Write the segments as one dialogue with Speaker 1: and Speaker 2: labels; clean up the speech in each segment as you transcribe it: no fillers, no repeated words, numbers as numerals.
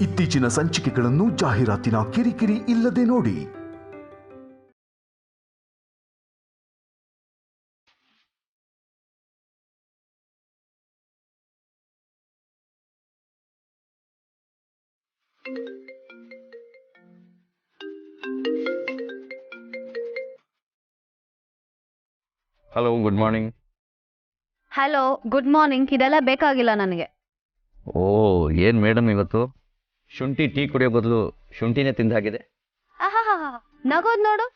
Speaker 1: ಇತ್ತೀಚಿನ ಸಂಚಿಕೆಗಳನ್ನು ಜಾಹೀರಾತಿನ ಕಿರಿಕಿರಿ ಇಲ್ಲದೆ ನೋಡಿ.
Speaker 2: Hello, good morning.
Speaker 3: Hello, good morning. ಇದೆಲ್ಲ ಬೇಕಾಗಿಲ್ಲ ನನಗೆ.
Speaker 2: ಓ, ಏನು ಮೇಡಮ್ ಇವತ್ತು ಶುಂಠಿ ಟೀ ಕುಡಿಯೋ ಬದಲು ಶುಂಠಿನೇ ತಿಂದಾಗಿದೆ.
Speaker 3: ನಗೋದ್ ನೋಡು.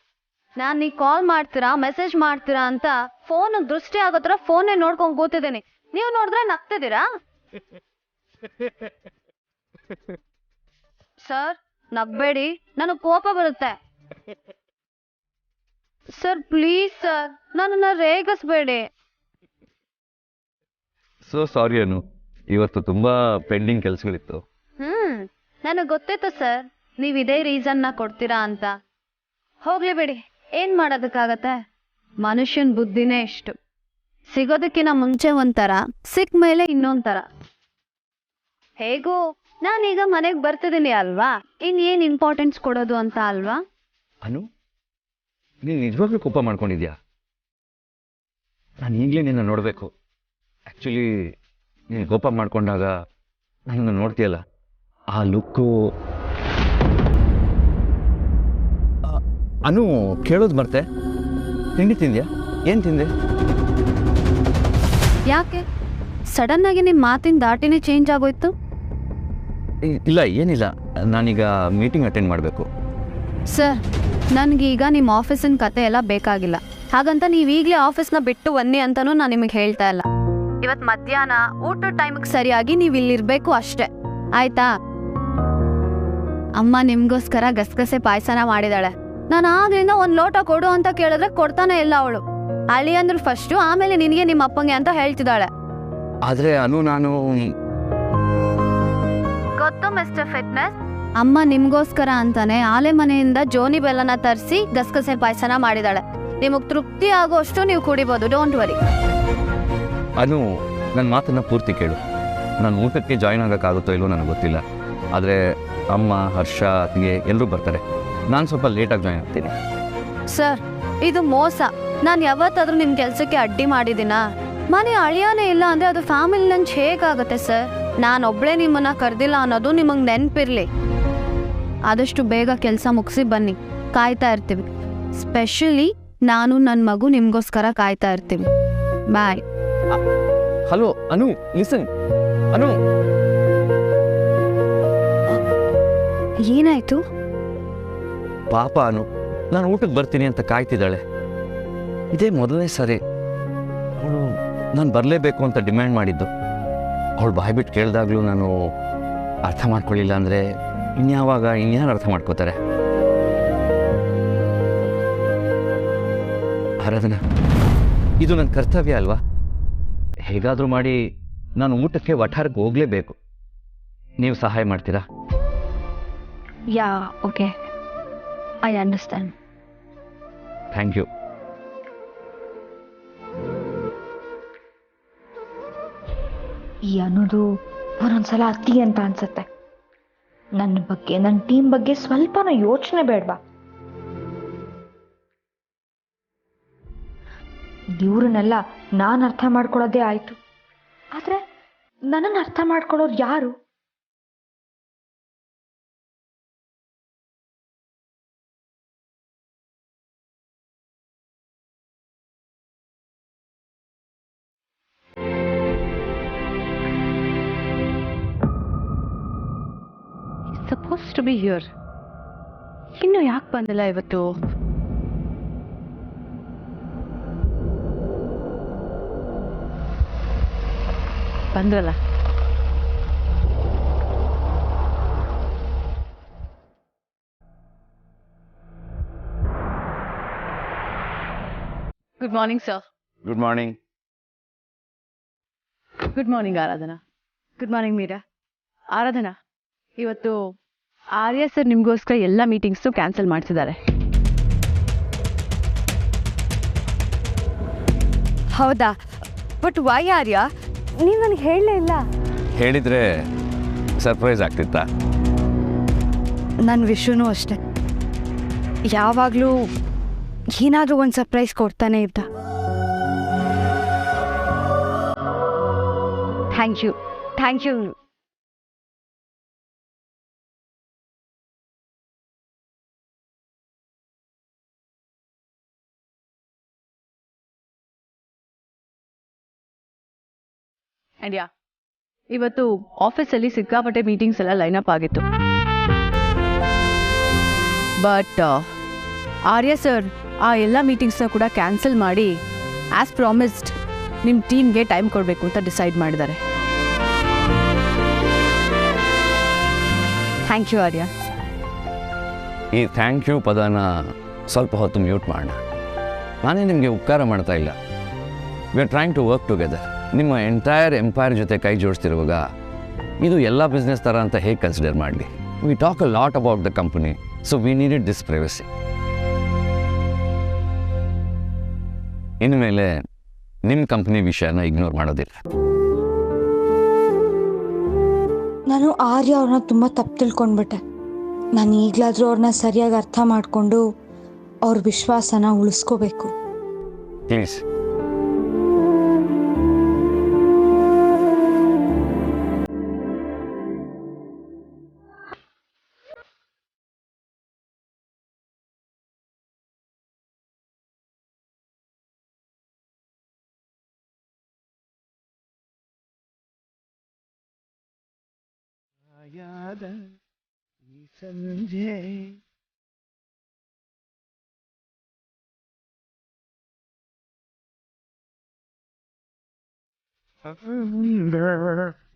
Speaker 3: ನಾನು ನೀ ಕಾಲ್ ಮಾಡ್ತೀರಾ ಮೆಸೇಜ್ ಮಾಡ್ತೀರಾ ಅಂತ ಫೋನ್ ದೃಷ್ಟಿ ಆಗೋ ಥರ ಫೋನೇ ನೋಡ್ಕೊಂಡು ಕೂತಿದ್ದೀನಿ. ನೀವು ನೋಡಿದ್ರೆ ನಗ್ತಿದ್ದೀರಾ? ಸರ್, ನಗ್ಬೇಡಿ, ನನಗೆ ಕೋಪ ಬರುತ್ತೆ. ಸರ್ ಪ್ಲೀಸ್ ಸರ್, ನನ್ನನ್ನು ರೇಗಿಸ್ಬೇಡಿ.
Speaker 2: ಸೊ ಸಾರಿ ಅನು, ಇವತ್ತು ತುಂಬ ಪೆಂಡಿಂಗ್ ಕೆಲಸಗಳಿತ್ತು.
Speaker 3: ನನಗೆ ಗೊತ್ತಿತ್ತು ಸರ್, ನೀವು ಇದೇ ರೀಸನ್ನ ಕೊಡ್ತೀರಾ ಅಂತ. ಹೋಗ್ಲಿ ಬಿಡಿ, ಏನು ಮಾಡೋದಕ್ಕಾಗತ್ತೆ. ಮನುಷ್ಯನ ಬುದ್ಧಿನೇ ಇಷ್ಟು. ಸಿಗೋದಕ್ಕಿಂತ ಮುಂಚೆ ಒಂಥರ, ಸಿಕ್ಕ ಮೇಲೆ ಇನ್ನೊಂಥರ. ಹೇಗೂ ನಾನೀಗ ಮನೆಗೆ ಬರ್ತಿದ್ದೀನಿ ಅಲ್ವಾ, ಇನ್ನೇನು ಇಂಪಾರ್ಟೆನ್ಸ್ ಕೊಡೋದು ಅಂತ ಅಲ್ವಾ?
Speaker 2: ಅನು, ನೀನು ನಿಜವಾಗ್ಲೂ ಕೋಪ ಮಾಡ್ಕೊಂಡಿದ್ಯಾ? ನಾನು ಈಗಲೇ ನಿನ್ನ ನೋಡಬೇಕು. ಆ್ಯಕ್ಚುಲಿ ನೀನು ಕೋಪ ಮಾಡ್ಕೊಂಡಾಗ ನನ್ನನ್ನು ನೋಡ್ತೀಯಲ್ಲ, ಆ ಲುಕ್ಕು. ಅನು, ಕೇಳೋದು ಮರ್ತೆ, ತಿಂಡಿ ತಿಂದ್ಯಾ? ಏನು ತಿಂದೆ?
Speaker 3: ಯಾಕೆ ಸಡನ್ನಾಗಿ ನಿಮ್ಮ ಮಾತಿನ ದಾಟಿನೇ ಚೇಂಜ್ ಆಗೋಯ್ತು?
Speaker 2: ಇಲ್ಲ, ಏನಿಲ್ಲ, ನಾನೀಗ ಮೀಟಿಂಗ್ ಅಟೆಂಡ್ ಮಾಡಬೇಕು.
Speaker 3: ಸರ್, ನನಗೀಗ ನಿಮ್ಮ ಆಫೀಸಿನ ಕತೆ ಎಲ್ಲ ಬೇಕಾಗಿಲ್ಲ. ಹಾಗಂತ ನೀವು ಈಗಲೇ ಆಫೀಸ್ನ ಬಿಟ್ಟು ಬನ್ನಿ ಅಂತಲೂ ನಾನು ನಿಮಗೆ ಹೇಳ್ತಾ ಇಲ್ಲ. ಇವತ್ತು ಮಧ್ಯಾಹ್ನ ಊಟದ ಟೈಮಿಗೆ ಸರಿಯಾಗಿ ನೀವು ಇಲ್ಲಿರಬೇಕು ಅಷ್ಟೇ, ಆಯ್ತಾ? ಅಮ್ಮ ನಿಮಗೋಸ್ಕರ ಗಸಗಸೆ ಪಾಯಸನ ಮಾಡಿದಾಳೆ. ನಾನು ಆಗ್ಲಿಂದ ಒಂದು ಲೋಟ ಕೊಡು ಅಂತ ಕೇಳಿದ್ರೆ ಕೊಡ್ತಾನೆ ಇಲ್ಲ ಅವಳು. ಅಳಿ ಅಂದ್ರು ಫಸ್ಟು, ಆಮೇಲೆ ನಿನಗೆ ನಿಮ್ಮ ಅಪ್ಪಂಗೆ ಅಂತ ಹೇಳ್ತಿದ್ದಾಳೆ.
Speaker 2: ಆದರೆ ಅನು, ನಾನು
Speaker 3: ಗೊತ್ತು ಮಿಸ್ಟರ್ ಫಿಟ್ನೆಸ್. ಅಮ್ಮ ನಿಮ್ಗೋಸ್ಕರ ಅಂತಾನೆ ಆಲೆ ಮನೆಯಿಂದ ಜೋನಿ ಬೆಲ್ಲನ ತರಿಸಿ ಗಸಗಸೆ ಪಾಯಸನ ಮಾಡಿದಾಳೆ. ನಿಮಗೆ ತೃಪ್ತಿ ಆಗೋಷ್ಟು ನೀವು ಕುಡಿಬೋದು, ಡೋಂಟ್ ವರಿ.
Speaker 2: ಅನು, ನನ್ನ ಮಾತನ್ನು ಪೂರ್ತಿ ಕೇಳು. ನಾನು ಊಟಕ್ಕೆ ಜಾಯ್ನ್ ಆಗೋಕ್ಕಾಗುತ್ತೋ ಇಲ್ಲೋ ನನಗೆ ಗೊತ್ತಿಲ್ಲ, ಆದರೆ ಅಮ್ಮ, ಹರ್ಷ, ಅತ್ತಿಗೆ ಎಲ್ಲರೂ ಬರ್ತಾರೆ. ನಾನು ಸ್ವಲ್ಪ ಲೇಟಾಗಿ ಜಾಯ್ನ್ ಆಗ್ತೀನಿ.
Speaker 3: ಸರ್, ಇದು ಮೋಸ. ನಾನು ಯಾವತ್ತಾದ್ರೂ ನಿಮ್ಮ ಕೆಲಸಕ್ಕೆ ಅಡ್ಡಿ ಮಾಡಿದ್ದೀನಾ? ಮನೆ ಅಳಿಯಾನೇ ಇಲ್ಲ ಅಂದರೆ ಅದು ಫ್ಯಾಮಿಲಿ ಲಂಚ್ ಹೇಗಾಗುತ್ತೆ ಸರ್? ನಾನೊಬ್ಬಳೇ ನಿಮ್ಮನ್ನು ಕರೆದಿಲ್ಲ ಅನ್ನೋದು ನಿಮಗೆ ನೆನಪಿರಲಿ. ಆದಷ್ಟು ಬೇಗ ಕೆಲಸ ಮುಗಿಸಿ ಬನ್ನಿ, ಕಾಯ್ತಾ ಇರ್ತೀವಿ. ಸ್ಪೆಷಲಿ ನಾನು ನನ್ನ ಮಗು ನಿಮಗೋಸ್ಕರ ಕಾಯ್ತಾ ಇರ್ತೀವಿ. ಬಾಯ್.
Speaker 2: ಹಲೋ ಅನು, ಲಿಸನ್. ಅನು,
Speaker 3: ಏನಾಯ್ತು?
Speaker 2: ಪಾಪ ಅನು, ನಾನು ಊಟಕ್ಕೆ ಬರ್ತೀನಿ ಅಂತ ಕಾಯ್ತಿದ್ದಾಳೆ. ಇದೇ ಮೊದಲನೇ ಸರಿ ಅವಳು ನಾನು ಬರಲೇಬೇಕು ಅಂತ ಡಿಮ್ಯಾಂಡ್ ಮಾಡಿದ್ದು. ಅವಳು ಬಾಯ್ಬಿಟ್ಟು ಕೇಳಿದಾಗಲೂ ನಾನು ಅರ್ಥ ಮಾಡ್ಕೊಳ್ಳಿಲ್ಲ ಅಂದರೆ ಇನ್ಯಾರು ಅರ್ಥ ಮಾಡ್ಕೋತಾರೆ? ಆರಾಧನಾ, ಇದು ನನ್ನ ಕರ್ತವ್ಯ ಅಲ್ವಾ? ಹೇಗಾದರೂ ಮಾಡಿ ನಾನು ಊಟಕ್ಕೆ ವಠಾರಕ್ಕೆ ಹೋಗಲೇಬೇಕು. ನೀವು ಸಹಾಯ ಮಾಡ್ತೀರಾ?
Speaker 3: Yeah, okay, I understand.
Speaker 2: Thank you.
Speaker 4: ಈ ಅನ್ನೋದು ಒಂದೊಂದ್ಸಲ ಅತಿ ಅಂತ ಅನ್ಸುತ್ತೆ. ನನ್ನ ಬಗ್ಗೆ, ನನ್ನ ಟೀಮ್ ಬಗ್ಗೆ ಸ್ವಲ್ಪನೂ ಯೋಚನೆ ಬೇಡವಾ? ಇವ್ರನ್ನೆಲ್ಲ ನಾನು ಅರ್ಥ ಮಾಡ್ಕೊಳ್ಳೋದೇ ಆಯ್ತು, ಆದ್ರೆ ನನ್ನನ್ನು ಅರ್ಥ ಮಾಡ್ಕೊಳ್ಳೋರು ಯಾರು?
Speaker 3: Suppose to be here. ಇನ್ನು ಯಾಕೆ ಬಂದಿಲ್ಲ ಇವತ್ತು? ಬಂದ್ರಲ್ಲ. Good morning sir.
Speaker 2: Good morning.
Speaker 3: Good morning Aradhana. Good morning Meera. Aradhana, ಇವತ್ತು ಆರ್ಯ ಸರ್ ನಿಮಗೋಸ್ಕರ ಎಲ್ಲ ಮೀಟಿಂಗ್ಸು ಕ್ಯಾನ್ಸಲ್ ಮಾಡಿಸಿದ್ದಾರೆ. ಹೌದಾ? But why Arya? ನೀವು ನನಗೆ ಹೇಳಲೇ ಇಲ್ಲ.
Speaker 2: ಹೇಳಿದರೆ ಸರ್ಪ್ರೈಸ್ ಆಗ್ತಿತ್ತಾ?
Speaker 3: ನನ್ನ ವಿಷಯನೂ ಅಷ್ಟೆ, ಯಾವಾಗಲೂ ಏನಾದರೂ ಒಂದು ಸರ್ಪ್ರೈಸ್ ಕೊಡ್ತಾನೆ ಇದ್ದ. Thank you.
Speaker 5: ಆ್ಯಂಡ್ ಯಾ, ಇವತ್ತು ಆಫೀಸಲ್ಲಿ ಸಿಕ್ಕಾಪಟ್ಟೆ ಮೀಟಿಂಗ್ಸ್ ಎಲ್ಲ ಲೈನಪ್ ಆಗಿತ್ತು. ಬಟ್ ಆರ್ಯ ಸರ್ ಆ ಎಲ್ಲ ಮೀಟಿಂಗ್ಸ್ನ ಕೂಡ ಕ್ಯಾನ್ಸಲ್ ಮಾಡಿ ಆ್ಯಸ್ ಪ್ರಾಮಿಸ್ಡ್ ನಿಮ್ಮ ಟೀಮ್ಗೆ ಟೈಮ್ ಕೊಡಬೇಕು ಅಂತ ಡಿಸೈಡ್ ಮಾಡಿದ್ದಾರೆ.
Speaker 3: ಥ್ಯಾಂಕ್ ಯು ಆರ್ಯ.
Speaker 2: ಈ ಥ್ಯಾಂಕ್ ಯು ಪದನ ಸ್ವಲ್ಪ ಹೊತ್ತು ಮ್ಯೂಟ್ ಮಾಡೋಣ. ನಾನೇ ನಿಮಗೆ ಉಪಕಾರ ಮಾಡ್ತಾ ಇಲ್ಲ. We are trying to work together. ನಿಮ್ಮ ಎಂಟೈರ್ ಎಂಪೈರ್ ಜೊತೆ ಕೈ ಜೋಡಿಸ್ತಿರುವಾಗ ಇದು ಎಲ್ಲ ಬಿಸ್ನೆಸ್ ಥರ ಅಂತ ಹೇಗೆ ಕನ್ಸಿಡರ್ ಮಾಡಲಿ? We talk a lot about the company, so we needed this privacy. ಇನ್ಮೇಲೆ ನಿಮ್ಮ ಕಂಪ್ನಿ ವಿಷಯನ ಇಗ್ನೋರ್ ಮಾಡೋದಿಲ್ಲ.
Speaker 4: ನಾನು ಆರ್ಯ ಅವ್ರನ್ನ ತುಂಬ ತಪ್ಪು ತಿಳ್ಕೊಂಡ್ಬಿಟ್ಟೆ. ನಾನು ಈಗಲಾದರೂ ಅವ್ರನ್ನ ಸರಿಯಾಗಿ ಅರ್ಥ ಮಾಡಿಕೊಂಡು ಅವ್ರ ವಿಶ್ವಾಸನ ಉಳಿಸ್ಕೋಬೇಕು.
Speaker 2: ಪ್ಲೀಸ್.
Speaker 6: ಈ ಸಂಜೆ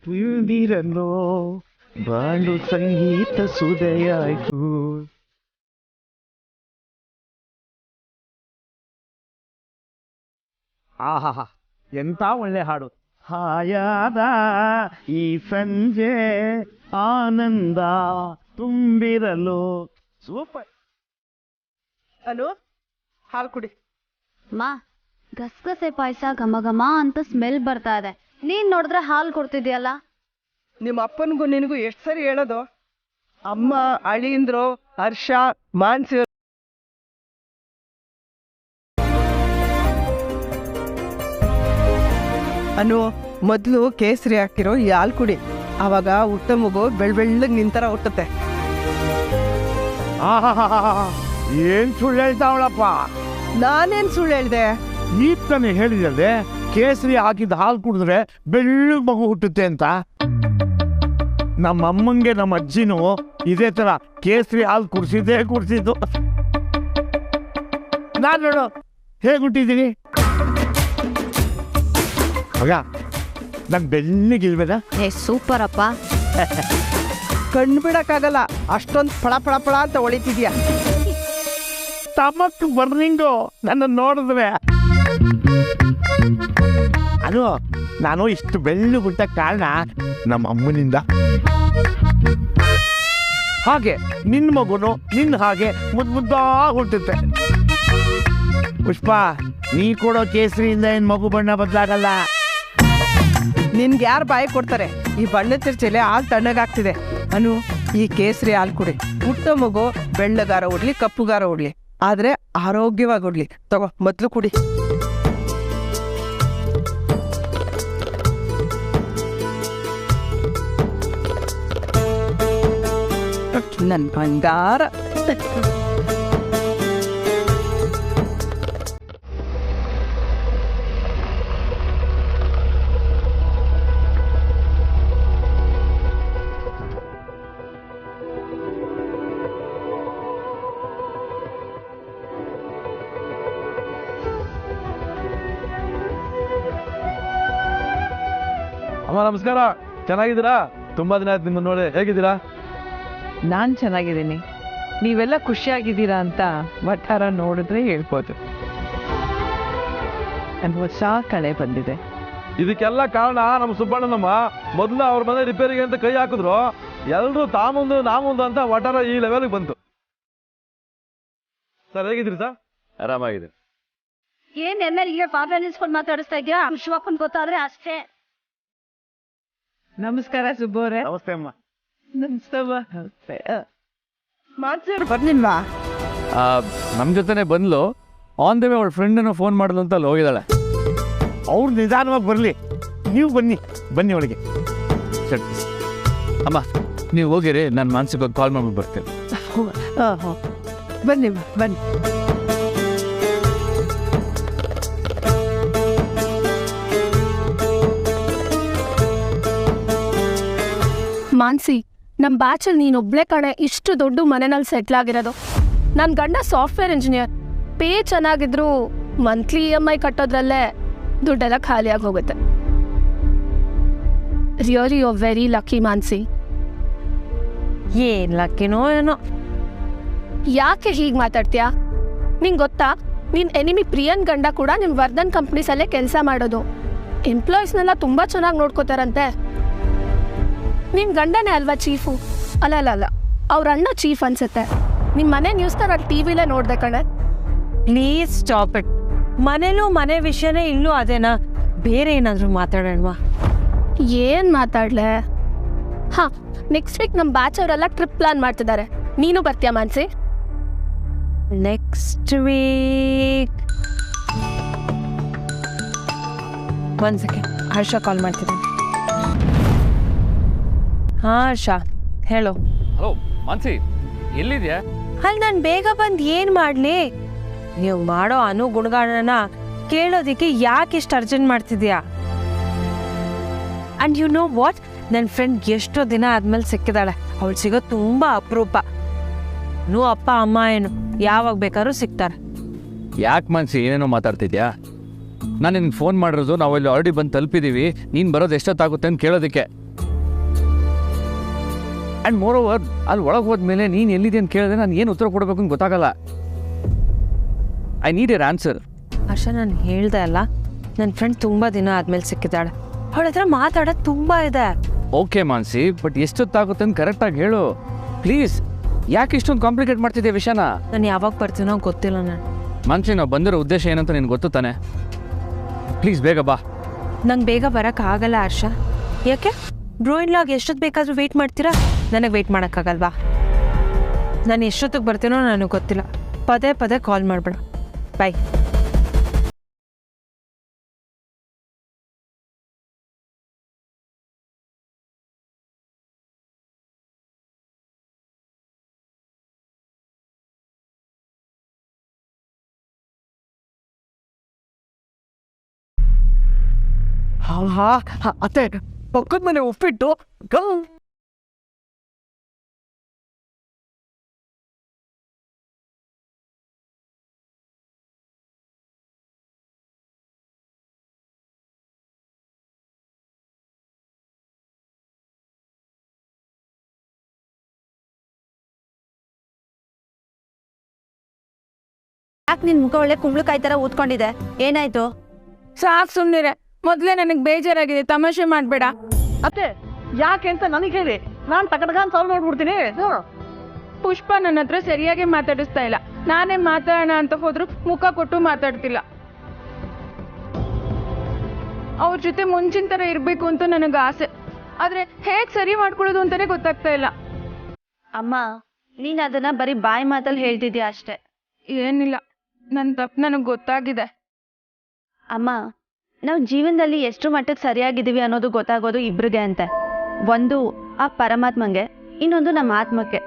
Speaker 6: ತಿಳಿದಿರಲು ಬಾಳು ಸಂಗೀತ ಸುದೆಯಾಯ್ತು. ಆಹಾ, ಎಂತ ಒಳ್ಳೆ ಹಾಡು. ಹಾಯಾದ ಈ ಸಂಜೆ ಆನಂದ ತುಂಬಿರಲು. ಸೂಪರ್.
Speaker 5: ಹಲೋ, ಹಾಲು ಕುಡಿ.
Speaker 3: ಮಾ, ಗಸಗಸೆ ಪಾಯಸ ಘಮ ಘಮ ಅಂತ ಸ್ಮೆಲ್ ಬರ್ತಾ ಇದೆ. ನೀನ್ ನೋಡಿದ್ರೆ ಹಾಲು ಕೊಡ್ತಿದ್ಯಲ್ಲ.
Speaker 5: ನಿಮ್ಮ ಅಪ್ಪನಿಗೂ ನಿನಗೂ ಎಷ್ಟು ಸರಿ ಹೇಳೋದು? ಅಮ್ಮ, ಅಳಿಂದ್ರು, ಹರ್ಷ, ಮಾನ್ಸಿ ಅನು ಮೊದಲು ಕೇಸರಿ ಹಾಕಿರೋ ಈ ಹಾಲು ಕುಡಿ. ಆವಾಗ ಹುಟ್ಟ ಮಗು ಬೆಳ್ಳಗೆ ನಿಂತರ ಹುಟ್ಟುತ್ತೆ.
Speaker 6: ಏನ್ ಸುಳ್ಳು ಹೇಳ್ತಾವಳಪ್ಪ.
Speaker 5: ನಾನೇನ್ ಸುಳ್ಳು ಹೇಳ್ದೆ?
Speaker 6: ಈ ತಾನೇ ಹೇಳಿದ್ರೆ ಕೇಸರಿ ಹಾಕಿದ ಹಾಲು ಕುಡಿದ್ರೆ ಬೆಳ್ಳಗ್ ಮಗು ಹುಟ್ಟುತ್ತೆ ಅಂತ. ನಮ್ಮ ಅಮ್ಮಂಗೆ ನಮ್ಮ ಅಜ್ಜಿನೂ ಇದೇ ತರ ಕೇಸರಿ ಹಾಲು ಕುಡಿಸಿದ್ದು. ನಾನು ನೋಡು ಹೇಗೆ ಹುಟ್ಟಿದ್ದೀನಿ. ಆಗ ನಂಗೆ ಬೆಳ್ಳಿಗಿಲ್ಬೇಡ.
Speaker 3: ಸೂಪರ್ ಅಪ್ಪ.
Speaker 5: ಕಣ್ಣು ಬಿಡಕ್ಕಾಗಲ್ಲ, ಅಷ್ಟೊಂದು ಫಳ ಫಳ ಫಳ ಅಂತ ಹೊಳಿತಿದ್ಯಾ.
Speaker 6: ತಮಕ್ ಬರ್ನಿಂಗು ನನ್ನ ನೋಡಿದ್ರೆ. ಅದು ನಾನು ಇಷ್ಟು ಬೆಳ್ಳು ಹುಟ್ಟ ಕಾರಣ ನಮ್ಮ ಅಮ್ಮನಿಂದ. ಹಾಗೆ ನಿನ್ನ ಮಗುನು ನಿನ್ನ ಹಾಗೆ ಮುದ್ದಾಗಿ ಹುಟ್ಟುತ್ತೆ. ಪುಷ್ಪ, ನೀ ಕೊಡೋ ಕೇಸರಿಯಿಂದ ಏನ್ ಮಗು ಬಣ್ಣ ಬದಲಾಗಲ್ಲ.
Speaker 5: ನಿನ್ಗೆ ಯಾರು ಬಾಯಿ ಕೊಡ್ತಾರೆ? ಈ ಬಣ್ಣದ ಚರ್ಚೆಲೆ ಹಾಲು ತಣ್ಣಗಾಗ್ತಿದೆ. ಅನು, ಈ ಕೇಸರಿ ಹಾಲು ಕುಡಿ. ಹುಟ್ಟೋ ಮಗು ಬೆಳ್ಳಗಾರ ಉಡ್ಲಿ ಕಪ್ಪುಗಾರ ಉಡ್ಲಿ, ಆದ್ರೆ ಆರೋಗ್ಯವಾಗಿ ಉಡ್ಲಿ. ತಗೋ, ಮೊದ್ಲು ಕುಡಿ. ನನ್ ಬಂಗಾರ.
Speaker 7: ಅಮ್ಮ ನಮಸ್ಕಾರ, ಚೆನ್ನಾಗಿದ್ದೀರಾ? ತುಂಬಾ ದಿನ ಆಯ್ತು ನಿಮ್ಮನ್ನು ನೋಡಿ. ಹೇಗಿದ್ದೀರಾ?
Speaker 5: ನಾನ್ ಚೆನ್ನಾಗಿದ್ದೀನಿ. ನೀವೆಲ್ಲ ಖುಷಿಯಾಗಿದ್ದೀರಾ ಅಂತ ವಠಾರ ನೋಡಿದ್ರೆ ಹೇಳ್ಬೋದು. ಹೊಸ ಕಳೆ ಬಂದಿದೆ.
Speaker 7: ಇದಕ್ಕೆಲ್ಲ ಕಾರಣ ನಮ್ಮ ಸುಬ್ಬಣ್ಣನಮ್ಮ. ಮೊದಲು ಅವ್ರ ಮನೆ ರಿಪೇರಿಗೆ ಅಂತ ಕೈ ಹಾಕಿದ್ರು. ಎಲ್ಲರೂ ತಾಮುಂದು ನಾಮುಂದು ಅಂತ ವಠಾರ ಈ ಲೆವೆಲ್ಗೆ ಬಂತು. ಸರ್ ಹೇಗಿದ್ದೀರಿ ಸರ್? ಆರಾಮಾಗಿದೆ.
Speaker 3: ಏನ್ ಎಮ್ಮೆಲ್ಗೆ ಪಾಪ ನಿಲ್ಸ್ಕೊಂಡು ಮಾತಾಡಿಸ್ತಾ ಇದ್ಯಾ? ಶಿವಪ್ಪನ್ ಗೊತ್ತಾದ್ರೆ ಅಷ್ಟೇ.
Speaker 5: ನಮಸ್ಕಾರ ಸುಬ್ಬವ್ರೆ.
Speaker 6: ನಮಸ್ತೆ ಅಮ್ಮ.
Speaker 5: ನಮಸ್ತೆ. ಮಾನ್ಸಿಯವ್ರು ಬರ್ಲಿಲ್ವಾ?
Speaker 8: ನಮ್ಮ ಜೊತೆನೆ ಬಂದ್ಲು. ಆನ್ ದ ವೇ ಅವಳ ಫ್ರೆಂಡನ್ನು ಫೋನ್ ಮಾಡಿದ್ಲು ಅಂತ ಅಲ್ಲಿ ಹೋಗಿದ್ದಾಳೆ.
Speaker 6: ಅವ್ರು ನಿಧಾನವಾಗಿ ಬರಲಿ, ನೀವು ಬನ್ನಿ ಒಳಗೆ.
Speaker 8: ಸರಿ ಅಮ್ಮ, ನೀವು ಹೋಗಿರಿ, ನಾನು ಮಾನಸಿಕವಾಗಿ ಕಾಲ್ ಮಾಡ್ಬಿಟ್ಟು ಬರ್ತೇನೆ.
Speaker 5: ಬನ್ನಿ ಬನ್ನಿ.
Speaker 9: ಮಾನ್ಸಿ, ನಮ್ಮ ಬ್ಯಾಚಲ್ಲಿ ನೀನೊಬ್ಳೆ ಕಣೆ ಇಷ್ಟು ದೊಡ್ಡ ಮನೆಯಲ್ಲಿ ಸೆಟ್ಲ್ ಆಗಿರೋದು. ನನ್ನ ಗಂಡ ಸಾಫ್ಟ್ವೇರ್ ಇಂಜಿನಿಯರ್. ಪೇ ಚೆನ್ನಾಗಿದ್ರು ಮಂತ್ಲಿ EMI ಕಟ್ಟೋದ್ರಲ್ಲೇ ದುಡ್ಡೆಲ್ಲ ಖಾಲಿಯಾಗಿ ಹೋಗುತ್ತೆ. Really you are very lucky Mansi.
Speaker 10: ಏನ್ ಲಕ್ಕಿನೋ ಏನೋ.
Speaker 9: ಯಾಕೆ ಹೀಗೆ ಮಾತಾಡ್ತೀಯಾ? ನಿಂಗೆ ಗೊತ್ತಾ, ನಿನ್ನ ಎನಿಮಿ ಪ್ರಿಯನ್ ಗಂಡ ಕೂಡ ನಿಮ್ಮ ವರ್ಧನ್ ಕಂಪ್ನೀಸಲ್ಲೇ ಕೆಲಸ ಮಾಡೋದು. ಎಂಪ್ಲಾಯೀಸ್ನೆಲ್ಲ ತುಂಬ ಚೆನ್ನಾಗಿ ನೋಡ್ಕೋತಾರಂತೆ. ನಿನ್ನ ಗಂಡನೇ ಅಲ್ವಾ ಚೀಫು? ಅಲ್ಲ, ಅವ್ರ ಅಣ್ಣ ಚೀಫ್ ಅನ್ಸುತ್ತೆ. ನಿಮ್ಮ ಮನೆ ನ್ಯೂಸ್ ತರ TV-ಲೇ ನೋಡ್ದೆ ಕಣೆ.
Speaker 10: Please stop it. ಮನೇಲೂ ಮನೆ ವಿಷಯನೇ ಇಲ್ಲೂ ಅದೇನಾ? ಬೇರೆ ಏನಾದರೂ ಮಾತಾಡೋಣವಾ?
Speaker 9: ಏನು ಮಾತಾಡ್ಲೆ? ಹಾಂ, ನೆಕ್ಸ್ಟ್ ವೀಕ್ ನಮ್ಮ ಬ್ಯಾಚ್ ಅವರೆಲ್ಲ ಟ್ರಿಪ್ ಪ್ಲಾನ್ ಮಾಡ್ತಿದ್ದಾರೆ. ನೀನು ಬರ್ತೀಯಾ ಮಾನ್ಸಿ?
Speaker 10: ನೆಕ್ಸ್ಟ್ ವೀಕ್ ಒಂದು ಸೆಕೆಂಡ್, ಹರ್ಷ ಕಾಲ್ ಮಾಡ್ತಿದ್ದಾನೆ. ಹಾಂ ಹರ್ಷ, ಹೇಳು.
Speaker 8: ಹಲೋ ಮಾನ್ಸಿ, ಎಲ್ಲಿದ್ಯಾ?
Speaker 10: ಅಲ್ಲಿ ನಾನು ಬೇಗ ಬಂದು ಏನು ಮಾಡಲಿ? ನೀವು ಮಾಡೋ ಗುಣಗಾನನ ಕೇಳೋದಕ್ಕೆ ಯಾಕೆ ಇಷ್ಟು ಅರ್ಜೆಂಟ್ ಮಾಡ್ತಿದ್ಯಾ? ಆ್ಯಂಡ್ ಯು ನೋ ವಾಟ್, ನನ್ನ ಫ್ರೆಂಡ್ ಎಷ್ಟೋ ದಿನ ಆದ್ಮೇಲೆ ಸಿಕ್ಕಿದಾಳೆ. ಅವಳು ಸಿಗೋದು ತುಂಬ ಅಪರೂಪ. ಅಪ್ಪ ಅಮ್ಮ ಏನು ಯಾವಾಗ ಬೇಕಾದ್ರೂ ಸಿಗ್ತಾರೆ.
Speaker 8: ಯಾಕೆ ಮಾನ್ಸಿ ಏನೇನೋ ಮಾತಾಡ್ತಿದ್ಯಾ? ನಾನು ನಿನ್ಗೆ ಫೋನ್ ಮಾಡಿರೋದು ನಾವು ಇಲ್ಲಿ ಆಲ್ರೆಡಿ ಬಂದು ತಲುಪಿದ್ದೀವಿ, ನೀನು ಬರೋದು ಎಷ್ಟೊತ್ತಾಗುತ್ತೆ ಅಂತ ಕೇಳೋದಕ್ಕೆ. ಆ್ಯಂಡ್ ಮೋರ್ ಓವರ್, ಅಲ್ಲಿ ಒಳಗೆ ಹೋದ್ಮೇಲೆ ನೀನು ಎಲ್ಲಿದೆ ಅಂತ ಕೇಳಿದ್ರೆ ನಾನು ಏನು ಉತ್ತರ ಕೊಡಬೇಕು ಅಂತ ಗೊತ್ತಾಗಲ್ಲ. I need your answer.
Speaker 10: Harsha, ನಾನು ಹೇಳ್ದೆ ಅಲ್ಲ, ನನ್ನ ಫ್ರೆಂಡ್ ತುಂಬ ದಿನ ಆದ್ಮೇಲೆ ಸಿಕ್ಕಿದ್ದಾಳೆ. ಅವಳ ಹತ್ರ ಮಾತಾಡೋದು ತುಂಬ ಇದೆ.
Speaker 8: ಓಕೆ ಮಾನ್ಸಿ, ಬಟ್ ಎಷ್ಟೊತ್ತಾಗುತ್ತೆ ಅಂತ ಕರೆಕ್ಟಾಗಿ ಹೇಳು ಪ್ಲೀಸ್. ಯಾಕೆ ಇಷ್ಟೊಂದು ಕಾಂಪ್ಲಿಕೇಟ್ ಮಾಡ್ತಿದ್ದೆ ವಿಷಯನ?
Speaker 10: ನಾನು ಯಾವಾಗ ಬರ್ತೀನೋ ಗೊತ್ತಿಲ್ಲ. ನಾನು
Speaker 8: ಮಾನ್ಸಿ, ನಾವು ಬಂದಿರೋ ಉದ್ದೇಶ ಏನಂತ ನಿನ್ಗೆ ಗೊತ್ತು ತಾನೆ? ಪ್ಲೀಸ್ ಬೇಗ ಬಾ.
Speaker 10: ನಂಗೆ ಬೇಗ ಬರೋಕ್ಕಾಗಲ್ಲ ಹರ್ಷ. ಯಾಕೆ? ಬ್ರೋಯಿನ್ ಲಾಗ್ ಎಷ್ಟೊತ್ತು ಬೇಕಾದರೂ ವೆಯ್ಟ್ ಮಾಡ್ತೀರಾ? ನನಗೆ ವೆಯ್ಟ್ ಮಾಡೋಕ್ಕಾಗಲ್ವಾ? ನಾನು ಎಷ್ಟೊತ್ತಿಗೆ ಬರ್ತೀನೋ ನನಗೆ ಗೊತ್ತಿಲ್ಲ. ಪದೇ ಪದೇ ಕಾಲ್ ಮಾಡಬೇಡ. ಬಾಯ್.
Speaker 5: ಅತ್ತೆ, ಪಕ್ಕದ ಮನೆ ಉಪ್ಪಿಟ್ಟು
Speaker 3: ಯಾಕೆ ನಿನ್ ಮುಖ ಒಳ್ಳೆ ಕುಂಬಳಕಾಯಿ ತರ ಊದ್ಕೊಂಡಿದೆ? ಏನಾಯ್ತು?
Speaker 9: ಸಾಕು ಸುಮ್ಮನಿರೆ. ಮೊದಲೇ ನನಗೆ ಬೇಜಾರಾಗಿದೆ, ತಮಾಷೆ ಮಾಡಬೇಡ.
Speaker 5: ಅತ್ತೆ, ಯಾಕೆ ಅಂತ ನನಗೆ ಹೇಳಿ, ನಾನು ತಕಟಗಾನ್ ಸಾಲ್ವ್ ಮಾಡ್ಬಿಡ್ತೀನಿ.
Speaker 9: ಪುಷ್ಪ ನನ್ನ ಹತ್ರ ಸರಿಯಾಗಿ ಮಾತಾಡಿಸ್ತಾ ಇಲ್ಲ. ನಾನೇ ಮಾತಾಡೋಣ ಅಂತ ಹೋದ್ರು ಮುಖ ಕೊಟ್ಟು ಮಾತಾಡ್ತಿಲ್ಲ. ಅವ್ರ ಜೊತೆ ಮುಂಚಿನ ಥರ ಇರಬೇಕು ಅಂತ ನನಗೆ ಆಸೆ, ಆದರೆ ಹೇಗೆ ಸರಿ ಮಾಡ್ಕೊಳ್ಳೋದು ಅಂತಲೇ ಗೊತ್ತಾಗ್ತಾ ಇಲ್ಲ.
Speaker 3: ಅಮ್ಮ, ನೀನು ಅದನ್ನ ಬರೀ ಬಾಯಿ ಮಾತಲ್ಲಿ ಹೇಳ್ತಿದ್ಯಾ ಅಷ್ಟೇ.
Speaker 9: ಏನಿಲ್ಲ, ನನ್ನ ತಪ್ಪು ನನಗೆ ಗೊತ್ತಾಗಿದೆ.
Speaker 3: ಅಮ್ಮ, ನಾವು ಜೀವನದಲ್ಲಿ ಎಷ್ಟು ಮಟ್ಟಕ್ಕೆ ಸರಿಯಾಗಿದ್ದೀವಿ ಅನ್ನೋದು ಗೊತ್ತಾಗೋದು ಇಬ್ರಿಗೆ ಅಂತೆ. ಒಂದು ಆ ಪರಮಾತ್ಮಂಗೆ, ಇನ್ನೊಂದು ನಮ್ಮ ಆತ್ಮಕ್ಕೆ.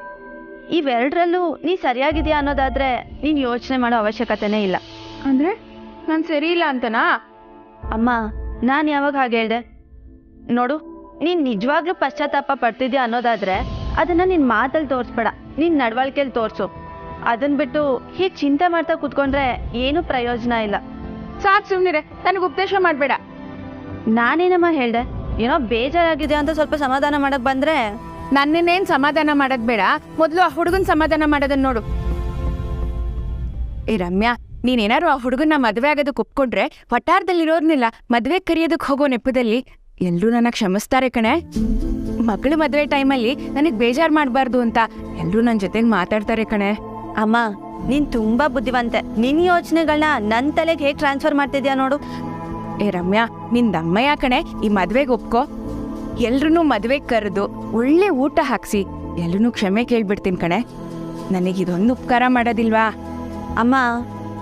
Speaker 3: ಇವೆರಡರಲ್ಲೂ ನೀ ಸರಿಯಾಗಿದೆಯಾ ಅನ್ನೋದಾದ್ರೆ ನೀನು ಯೋಚನೆ ಮಾಡೋ ಅವಶ್ಯಕತೆನೇ ಇಲ್ಲ.
Speaker 9: ಅಂದರೆ ನಾನು ಸರಿ ಇಲ್ಲ ಅಂತನಾ?
Speaker 3: ಅಮ್ಮ, ನಾನು ಯಾವಾಗ ಹಾಗೆ ಹೇಳ್ದೆ? ನೋಡು, ನೀನು ನಿಜವಾಗ್ಲೂ ಪಶ್ಚಾತ್ತಾಪ ಪಡ್ತಿದ್ಯಾ ಅನ್ನೋದಾದ್ರೆ ಅದನ್ನು ನಿನ್ನ ಮಾತಲ್ಲಿ ತೋರಿಸ್ಬೇಡ, ನಿನ್ನ ನಡವಳಿಕೆಯಲ್ಲಿ ತೋರಿಸು. ಅದನ್ನ ಬಿಟ್ಟು ಹೀಗೆ ಚಿಂತೆ ಮಾಡ್ತಾ ಕೂತ್ಕೊಂಡ್ರೆ ಏನೂ ಪ್ರಯೋಜನ ಇಲ್ಲ.
Speaker 9: ಸಾಕು ಸುಮ್ಮನಿರೆ, ನನಗೆ ಉಪದೇಶ ಮಾಡಬೇಡ.
Speaker 3: ನಾನೇನಮ್ಮ ಹೇಳ್ದೆ? ಏನೋ ಬೇಜಾರಾಗಿದೆ ಅಂತ ಸ್ವಲ್ಪ ಸಮಾಧಾನ ಮಾಡಕ್ ಬಂದ್ರೆ
Speaker 9: ನನ್ನೇನು ಸಮಾಧಾನ ಮಾಡೋದು ಬೇಡ, ಮೊದಲು ಆ ಹುಡುಗನ ಸಮಾಧಾನ ಮಾಡೋದನ್ನ ನೋಡು. ಏ ರಮ್ಯಾ, ನೀನೇನಾದ್ರು ಆ ಹುಡುಗನ ಮದುವೆ ಆಗೋದಕ್ಕೆ ಒಪ್ಕೊಂಡ್ರೆ ವಟಾರದಲ್ಲಿರೋರ್ನೆಲ್ಲ ಮದುವೆ ಕರೆಯೋದಕ್ಕೆ ಹೋಗೋ ನೆಪದಲ್ಲಿ ಎಲ್ಲರೂ ನನ್ನ ಕ್ಷಮಿಸ್ತಾರೆ ಕಣೆ. ಮಗಳು ಮದುವೆ ಟೈಮಲ್ಲಿ ನನಗೆ ಬೇಜಾರು ಮಾಡಬಾರ್ದು ಅಂತ ಎಲ್ಲರೂ ನನ್ನ ಜೊತೆಗೆ ಮಾತಾಡ್ತಾರೆ ಕಣೆ.
Speaker 3: ಅಮ್ಮ, ನೀನ್ ತುಂಬಾ ಬುದ್ಧಿವಂತೆ. ನಿನ್ನ ಯೋಚನೆಗಳನ್ನ ನನ್ನ ತಲೆಗೆ ಹೇಗೆ ಟ್ರಾನ್ಸ್ಫರ್ ಮಾಡ್ತಿದ್ಯಾ ನೋಡು.
Speaker 9: ಏ ರಮ್ಯಾ, ನಿಂದ ಅಮ್ಮಯ್ಯ ಕಣೆ, ಈ ಮದ್ವೆಗೆ ಒಪ್ಕೋ. ಎಲ್ರೂ ಮದ್ವೆಗೆ ಕರೆದು ಒಳ್ಳೆ ಊಟ ಹಾಕ್ಸಿ ಎಲ್ಲರೂ ಕ್ಷಮೆ ಕೇಳ್ಬಿಡ್ತೀನಿ ಕಣೆ.
Speaker 10: ನನಗಿದೊಂದು ಉಪಕಾರ ಮಾಡೋದಿಲ್ವಾ?
Speaker 3: ಅಮ್ಮ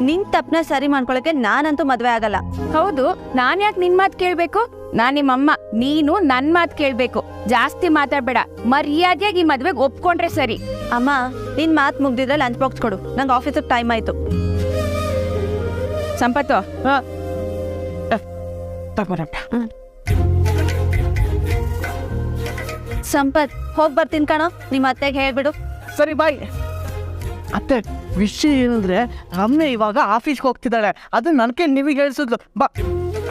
Speaker 3: ನಿನ್ ತಪ್ಪನ ಸರಿ ಮಾಡ್ಕೊಳಕ್ಕೆ ನಾನಂತೂ ಮದ್ವೆ ಆಗಲ್ಲ.
Speaker 10: ಹೌದು, ನಾನ್ ಯಾಕೆ ನಿನ್ ಮಾತು ಕೇಳ್ಬೇಕು? ನಾನ್ ನಿಮ್ಮಮ್ಮ, ನೀನು ನನ್ ಮಾತು ಕೇಳ್ಬೇಕು. ಜಾಸ್ತಿ ಮಾತಾಡ್ಬೇಡ, ಮರ್ಯಾದೆಯಾಗಿ ಈ ಮದ್ವೆಗೆ ಒಪ್ಕೊಂಡ್ರೆ ಸರಿ.
Speaker 3: ಅಮ್ಮ ನಿನ್ ಮಾತ್ ಮುಗ್ದಿದ್ರೆ ಲಂಚ್ ಬಾಕ್ಸ್ ಕೊಡು, ನಂಗೆ ಆಫೀಸಿಗೆ ಟೈಮ್ ಆಯ್ತು.
Speaker 10: ಸಂಪತ್ತು ತಗೋರಪ್ಪ.
Speaker 3: ಸಂಪತ್ ಹೋಗ್ ಬರ್ತೀನಿ ಕಣೋ, ನಿಮ್ಮ ಅತ್ತೆಗೆ ಹೇಳ್ಬಿಡು.
Speaker 6: ಸರಿ ಬಾಯ್. ಅತ್ತೆ, ವಿಷಯ ಏನಂದ್ರೆ ರಮ್ಯ ಇವಾಗ ಆಫೀಸ್ಗೆ ಹೋಗ್ತಿದ್ದಾಳೆ, ಅದನ್ನ ನನಗೆ ನಿಮಗೆ ಹೇಳಿಸಿದ್ಲು.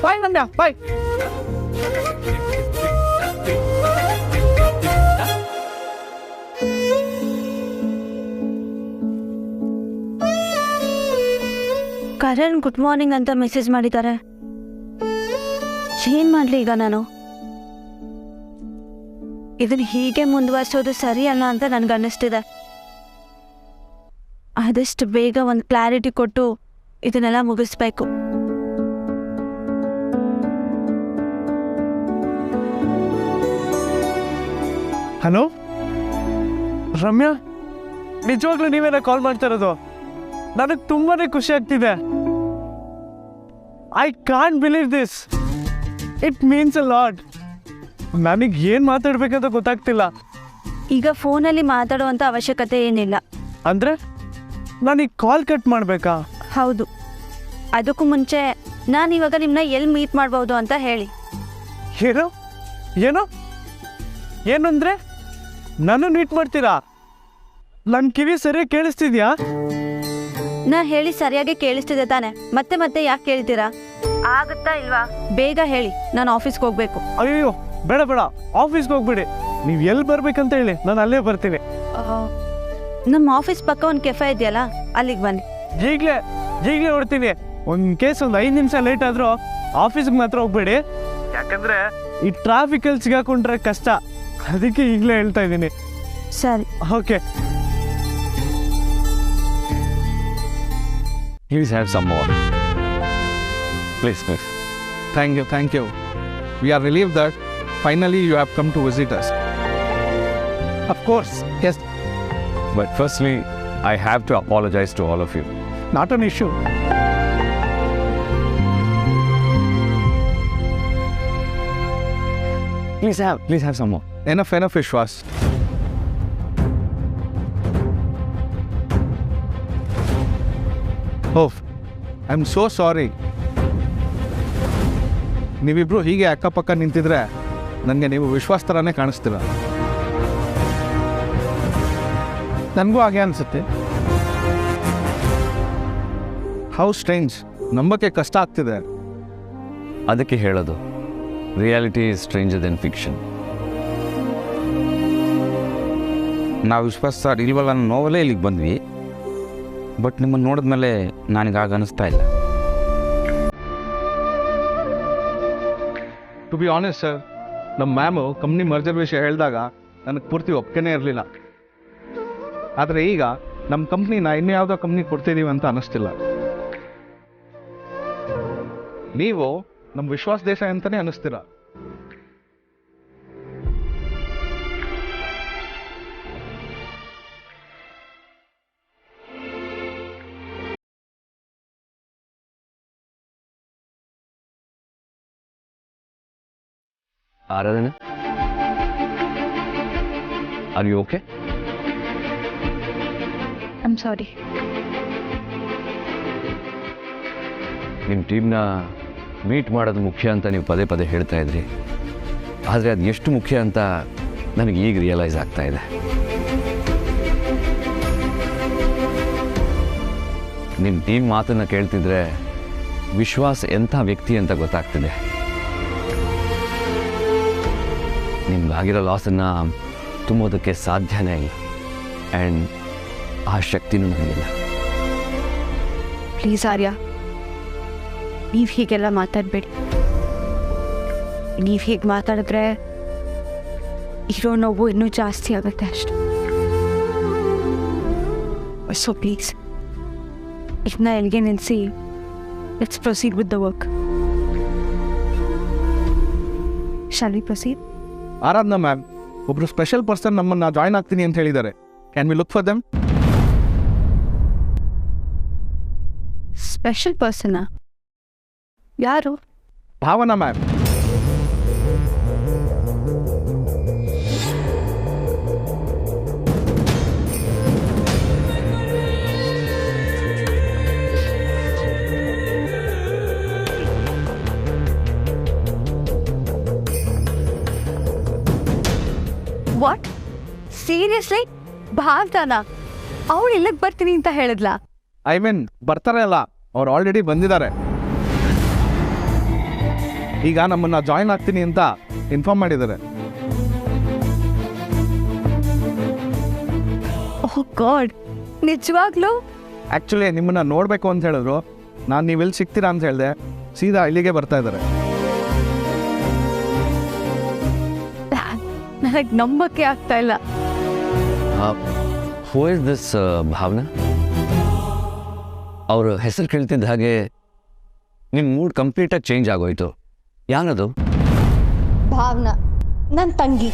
Speaker 6: ಬಾಯ್ ರಮ್ಯಾ, ಬಾಯ್.
Speaker 3: ಕರಣ್ ಗುಡ್ ಮಾರ್ನಿಂಗ್ ಅಂತ ಮೆಸೇಜ್ ಮಾಡಿದ್ದಾರೆ. ಏನ್ ಮಾಡ್ಲಿ ಈಗ ನಾನು? ಇದನ್ನ ಹೀಗೆ ಮುಂದುವರ್ಸೋದು ಸರಿ ಅಲ್ಲ ಅಂತ ನನ್ಗನ್ನಿಸ್ತಿದೆ. ಆದಷ್ಟು ಬೇಗ ಒಂದು ಕ್ಲಾರಿಟಿ ಕೊಟ್ಟು ಇದನ್ನೆಲ್ಲ ಮುಗಿಸ್ಬೇಕು.
Speaker 6: ಹಲೋ ರಮ್ಯಾ, ನಿಜವಾಗ್ಲೂ ನೀವೇನ ಕಾಲ್ ಮಾಡ್ತಾ ಇರೋದು? ನನಗೆ ತುಂಬಾನೇ ಖುಷಿ ಆಗ್ತಿದೆ. I can't believe this. It means a lot. ನನಗೆ ಏನು ಮಾತಾಡ್ಬೇಕಂತ ಗೊತ್ತಾಗ್ತಿಲ್ಲ.
Speaker 3: ಈಗ ಫೋನಲ್ಲಿ ಮಾತಾಡುವಂಥ ಅವಶ್ಯಕತೆ ಏನಿಲ್ಲ.
Speaker 6: ಅಂದ್ರೆ ನಾನೀಗ ಕಾಲ್ ಕಟ್ ಮಾಡಬೇಕಾ?
Speaker 3: ಹೌದು. ಅದಕ್ಕೂ ಮುಂಚೆ ನಾನು ಇವಾಗ ನಿಮ್ಮನ್ನ ಎಲ್ಲಿ ಮೀಟ್ ಮಾಡ್ಬೋದು ಅಂತ ಹೇಳಿ.
Speaker 6: ಏನು ಏನು ಏನಂದ್ರೆ ನಾನು ಮೀಟ್ ಮಾಡ್ತೀರಾ? ನನ್ನ ಕಿವಿ ಸರಿಯಾಗಿ ಕೇಳಿಸ್ತಿದ್ಯಾ?
Speaker 3: ನಾ ಹೇಳಿ ಸರಿಯಾಗಿ ಕೇಳಿಸ್ತಿದೆ ತಾನೆ, ಮತ್ತೆ ಮತ್ತೆ ಯಾಕೆ ಕೇಳ್ತೀರಾ? ಆಗುತ್ತಾ ಇಲ್ವಾ? ಬೇಗ ಹೇಳಿ, ನಾನು ಆಫೀಸ್ಗೆ ಹೋಗ್ಬೇಕು.
Speaker 6: ಅಯ್ಯೋ ಬೇಡ ಬೇಡ, ಆಫೀಸ್ಗೆ ಹೋಗ್ಬಿಡಿ. ನೀವು ಎಲ್ಲಿ ಬರ್ಬೇಕಂತ ಹೇಳಿ, ನಾನು ಅಲ್ಲೇ ಬರ್ತೀನಿ.
Speaker 3: ನಮ್ಮ ಆಫೀಸ್ ಪಕ್ಕ ಒಂದು ಕೆಫೆ ಇದೆಯಲ್ಲ, ಅಲ್ಲಿಗೆ ಬನ್ನಿ.
Speaker 6: ಈಗಲೇ ಹೊಡ್ತೀನಿ. ಒಂದು ಕೇಸ್ ಒಂದು 5 ನಿಮಿಷ ಲೇಟ್ ಆದರೂ ಆಫೀಸ್ಗೆ ಮಾತ್ರ ಹೋಗ್ಬೇಡಿ, ಯಾಕಂದ್ರೆ ಈ ಟ್ರಾಫಿಕಲ್ಲಿ ಸಿಗಾಕೊಂಡ್ರೆ ಕಷ್ಟ. ಅದಕ್ಕೆ ಈಗಲೇ ಹೇಳ್ತಾ ಇದ್ದೀನಿ.
Speaker 3: ಸರಿ,
Speaker 6: okay.
Speaker 8: Please have some more. Please.
Speaker 11: Thank you. We are relieved that finally you have come to visit us.
Speaker 6: Of course, yes.
Speaker 2: But firstly, I have to apologize to all of you.
Speaker 6: Not an issue.
Speaker 2: Please have some more.
Speaker 11: Enough, Vishwas. Oh, I'm so sorry. ನೀವಿಬ್ರು ಹೀಗೆ ಅಕ್ಕಪಕ್ಕ ನಿಂತಿದ್ರೆ ನನಗೆ ನೀವು ವಿಶ್ವಾಸ ಥರನೇ ಕಾಣಿಸ್ತೀರ. ನನಗೂ ಹಾಗೆ ಅನಿಸುತ್ತೆ. ಹೌ ಸ್ಟ್ರೇಂಜ್, ನಂಬಕ್ಕೆ ಕಷ್ಟ ಆಗ್ತಿದೆ.
Speaker 2: ಅದಕ್ಕೆ ಹೇಳೋದು, reality is stranger than fiction.
Speaker 8: ನಾವು ವಿಶ್ವಾಸ ಸರ್ ಇಲ್ವಲ್ಲ ಅನ್ನೋ ನೋವಲ್ಲೇ ಇಲ್ಲಿಗೆ ಬಂದ್ವಿ. ಬಟ್ ನಿಮ್ಮನ್ನು ನೋಡಿದ್ಮೇಲೆ ನನಗಾಗ ಅನಿಸ್ತಾ ಇಲ್ಲ.
Speaker 11: ಟು ಬಿ ಆನೆಸ್ಟ್ ಸರ್, ನಮ್ಮ ಮ್ಯಾಮು ಕಂಪ್ನಿ ಮರ್ಜರ್ ವಿಷಯ ಹೇಳಿದಾಗ ನನಗೆ ಪೂರ್ತಿ ಒಪ್ಪಿಗೆನೇ ಇರಲಿಲ್ಲ. ಆದರೆ ಈಗ ನಮ್ಮ ಕಂಪ್ನಿನ ಇನ್ಯಾವುದೋ ಕಂಪ್ನಿ ಕೊಡ್ತಿದ್ದೀವಿ ಅಂತ ಅನ್ನಿಸ್ತಿಲ್ಲ. ನೀವು ನಮ್ಮ ವಿಶ್ವಾಸ ದೇಶ ಅಂತಲೇ ಅನ್ನಿಸ್ತೀರ.
Speaker 2: ಆರಾಧನೆ, are you okay?
Speaker 3: I'm sorry.
Speaker 2: ನಿಮ್ಮ ಟೀಮ್ನ ಮೀಟ್ ಮಾಡೋದು ಮುಖ್ಯ ಅಂತ ನೀವು ಪದೇ ಪದೇ ಹೇಳ್ತಾ ಇದ್ರಿ. ಆದರೆ ಅದು ಎಷ್ಟು ಮುಖ್ಯ ಅಂತ ನನಗೆ ಈಗ ರಿಯಲೈಸ್ ಆಗ್ತಾ ಇದೆ. ನಿಮ್ಮ ಟೀಮ್ ಮಾತನ್ನು ಕೇಳ್ತಿದ್ರೆ ವಿಶ್ವಾಸ್ ಎಂಥ ವ್ಯಕ್ತಿ ಅಂತ ಗೊತ್ತಾಗ್ತಿದೆ. ನಿಮ್ಗಾಗಿರೋ ಲಾಸನ್ನು ತುಂಬೋದಕ್ಕೆ ಸಾಧ್ಯನೇ ಇಲ್ಲ. ಆ್ಯಂಡ್ ಆ ಶಕ್ತಿನೂ ನನಗಿಲ್ಲ.
Speaker 3: ಪ್ಲೀಸ್ ಆರ್ಯ, ನೀವು ಹೀಗೆಲ್ಲ ಮಾತಾಡಬೇಡಿ. ನೀವು ಹೀಗೆ ಮಾತಾಡಿದ್ರೆ ಇರೋ ನೋವು ಇನ್ನೂ ಜಾಸ್ತಿ ಆಗುತ್ತೆ ಅಷ್ಟೆ. ಸೊ ಪ್ಲೀಸ್ ಇದನ್ನ ಎಲ್ಲಿಗೆ ನಿಲ್ಲಿಸಿ, let's proceed with the work. Shall we proceed?
Speaker 11: Aradhana ma'am ಒಬ್ಬರು ಸ್ಪೆಷಲ್ ಪರ್ಸನ್ ನಮ್ಮನ್ನು ಜಾಯ್ನ್ ಆಗ್ತೀನಿ ಅಂತ ಹೇಳಿದ್ದಾರೆ. Can we look for them?
Speaker 3: Special ಪರ್ಸನಾ? ಯಾರು?
Speaker 11: ಭಾವನಾ ಮ್ಯಾಮ್.
Speaker 3: ವಾಟ್? ಸೀರಿಯಸ್ಲಿ? ಭಾವತಾನ ಅವಳು ಇಲ್ಲಿಗೆ ಬರ್ತೀನಿ ಅಂತ ಹೇಳಿದ್ಲಾ?
Speaker 11: ಐ ಮೀನ್ ಬರ್ತಾರೆ ಅಲ್ಲ, ಅವ್ರು ಆಲ್ರೆಡಿ ಬಂದಿದ್ದಾರೆ. ಈಗ ನಮ್ಮನ್ನ ಜಾಯಿನ್ ಆಗ್ತೀನಿ ಅಂತ ಇನ್ಫಾರ್ಮ್ ಮಾಡಿದ್ದಾರೆ.
Speaker 3: ಓಹ್ ಗಾಡ್, ನಿಜವಾಗ್ಲೂ?
Speaker 11: ಆ್ಯಕ್ಚುಲಿ ನಿಮ್ಮನ್ನ ನೋಡಬೇಕು ಅಂತ ಹೇಳಿದ್ರು. ನಾನು ನೀವೆಲ್ಲಿ ಸಿಗ್ತೀರಾ ಅಂತ ಹೇಳಿದೆ, ಸೀದಾ ಇಲ್ಲಿಗೆ ಬರ್ತಾ ಇದ್ದಾರೆ.
Speaker 3: ನನಗೆ ನಂಬಕ್ಕೆ ಆಗ್ತಾ ಇಲ್ಲ.
Speaker 2: Who is this Bhavana? ಅವ್ರ ಹೆಸರು ಕೇಳ್ತಿದ್ದ ಹಾಗೆ ನಿಮ್ಮ ಮೂಡ್ ಕಂಪ್ಲೀಟಾಗಿ ಚೇಂಜ್ ಆಗೋಯ್ತು. ಯಾರದು?
Speaker 4: ಭಾವನಾ ನನ್ನ ತಂಗಿ.